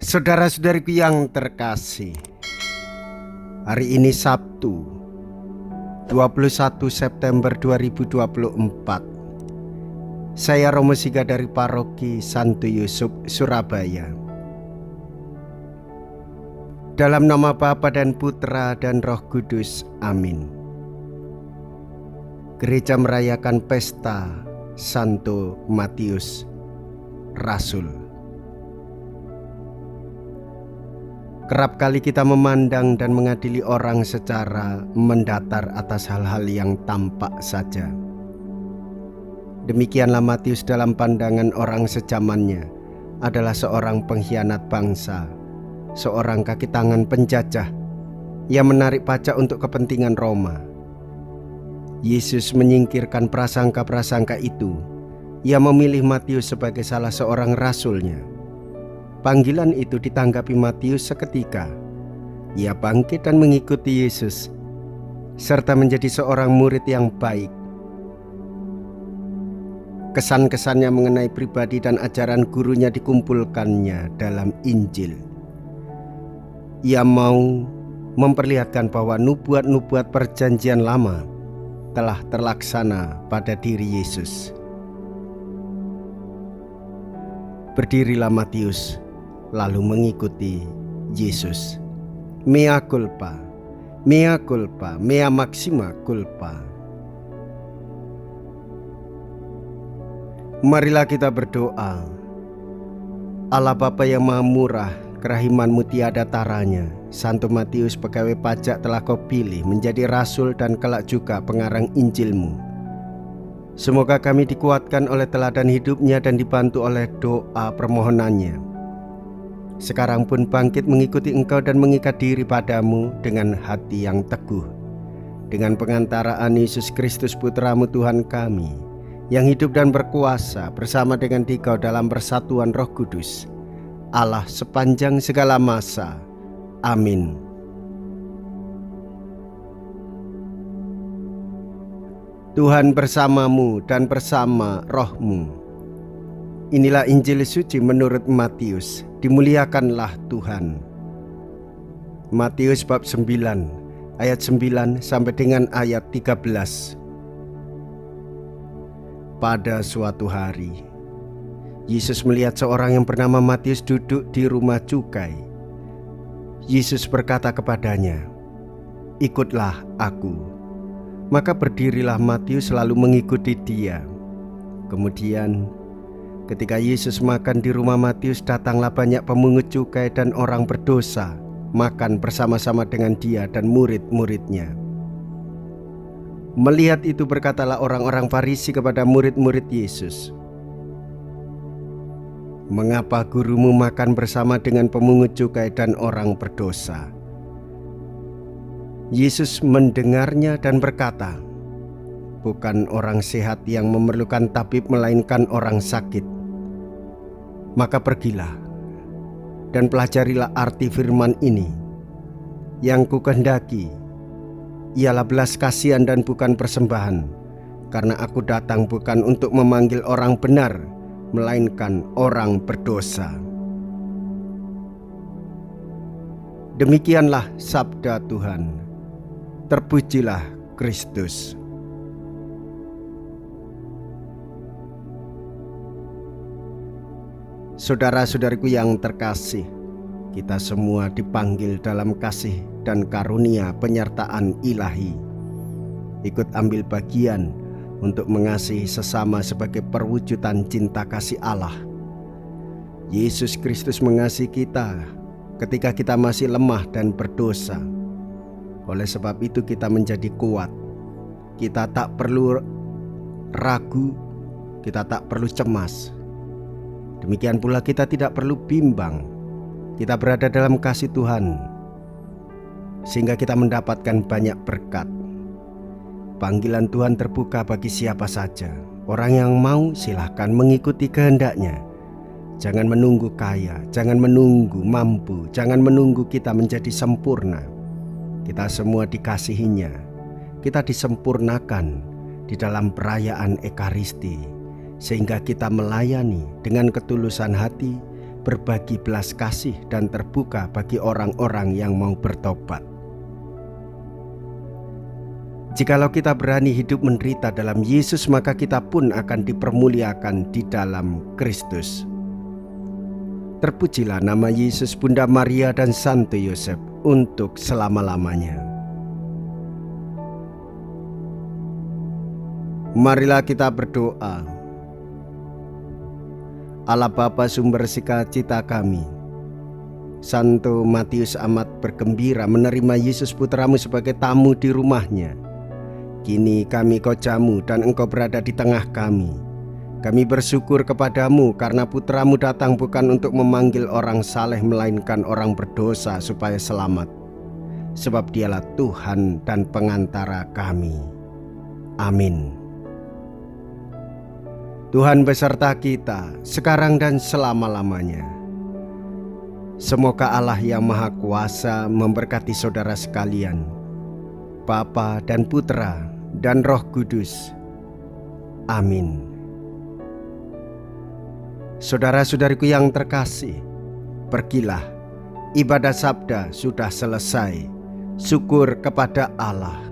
Saudara-saudariku yang terkasih, hari ini Sabtu 21 September 2024. Saya Romo Siga dari Paroki Santo Yusuf, Surabaya. Dalam nama Bapa dan Putra dan Roh Kudus, amin. Gereja merayakan pesta Santo Matius, Rasul. Kerap kali kita memandang dan mengadili orang secara mendatar atas hal-hal yang tampak saja. Demikianlah Matius dalam pandangan orang sejamannya adalah seorang pengkhianat bangsa, seorang kaki tangan penjajah yang menarik pajak untuk kepentingan Roma. Yesus menyingkirkan prasangka-prasangka itu. Ia memilih Matius sebagai salah seorang rasulnya. Panggilan itu ditanggapi Matius seketika. Ia bangkit dan mengikuti Yesus, serta menjadi seorang murid yang baik. Kesan-kesannya mengenai pribadi dan ajaran gurunya dikumpulkannya dalam Injil. Ia mau memperlihatkan bahwa nubuat-nubuat perjanjian lama telah terlaksana pada diri Yesus. Berdirilah Matius, lalu mengikuti Yesus. Mea culpa, mea culpa, mea maxima culpa. Marilah kita berdoa. Allah Bapa yang Maha Murah, kerahiman-Mu tiada taranya. Santo Matius pegawai pajak telah Kau pilih menjadi rasul dan kelak juga pengarang Injil-Mu. Semoga kami dikuatkan oleh teladan hidupnya dan dibantu oleh doa permohonannya. Sekarang pun bangkit mengikuti Engkau dan mengikat diri padamu dengan hati yang teguh. Dengan pengantaraan Yesus Kristus Putra-Mu Tuhan kami, yang hidup dan berkuasa bersama dengan Dikau dalam persatuan Roh Kudus, Allah sepanjang segala masa. Amin. Tuhan bersamamu dan bersama rohmu. Inilah Injil suci menurut Matius. Dimuliakanlah Tuhan. Matius bab 9 ayat 9 sampai dengan ayat 13. Pada suatu hari, Yesus melihat seorang yang bernama Matius duduk di rumah cukai. Yesus berkata kepadanya, "Ikutlah aku." Maka berdirilah Matius lalu mengikuti dia. Kemudian ketika Yesus makan di rumah Matius, datanglah banyak pemungut cukai dan orang berdosa makan bersama-sama dengan dia dan murid-muridnya. Melihat itu berkatalah orang-orang Farisi kepada murid-murid Yesus, "Mengapa gurumu makan bersama dengan pemungut cukai dan orang berdosa?" Yesus mendengarnya dan berkata, "Bukan orang sehat yang memerlukan tabib, melainkan orang sakit. Maka pergilah dan pelajarilah arti firman ini. Yang kukehendaki ialah belas kasihan dan bukan persembahan, karena aku datang bukan untuk memanggil orang benar, melainkan orang berdosa." Demikianlah sabda Tuhan. Terpujilah Kristus. Saudara-saudariku yang terkasih, kita semua dipanggil dalam kasih dan karunia penyertaan ilahi. Ikut ambil bagian untuk mengasihi sesama sebagai perwujudan cinta kasih Allah. Yesus Kristus mengasihi kita ketika kita masih lemah dan berdosa. Oleh sebab itu kita menjadi kuat. Kita tak perlu ragu, kita tak perlu cemas. Demikian pula kita tidak perlu bimbang. Kita berada dalam kasih Tuhan, sehingga kita mendapatkan banyak berkat. Panggilan Tuhan terbuka bagi siapa saja. Orang yang mau silahkan mengikuti kehendak-Nya. Jangan menunggu kaya, jangan menunggu mampu, jangan menunggu kita menjadi sempurna. Kita semua dikasihinya. Kita disempurnakan di dalam perayaan Ekaristi, sehingga kita melayani dengan ketulusan hati, berbagi belas kasih dan terbuka bagi orang-orang yang mau bertobat. Jikalau kita berani hidup menderita dalam Yesus, maka kita pun akan dipermuliakan di dalam Kristus. Terpujilah nama Yesus, Bunda Maria dan Santo Yosef untuk selama-lamanya. Marilah kita berdoa. Allah Bapa sumber sukacita kami, Santo Matius amat bergembira menerima Yesus Putramu sebagai tamu di rumahnya. Kini kami Kau jamu dan Engkau berada di tengah kami. Kami bersyukur kepadamu karena Putramu datang bukan untuk memanggil orang saleh, melainkan orang berdosa supaya selamat. Sebab Dialah Tuhan dan pengantara kami. Amin. Tuhan beserta kita sekarang dan selama-lamanya. Semoga Allah yang Maha Kuasa memberkati saudara sekalian, Bapa dan Putra dan Roh Kudus. Amin. Saudara-saudariku yang terkasih, pergilah, ibadah sabda sudah selesai. Syukur kepada Allah.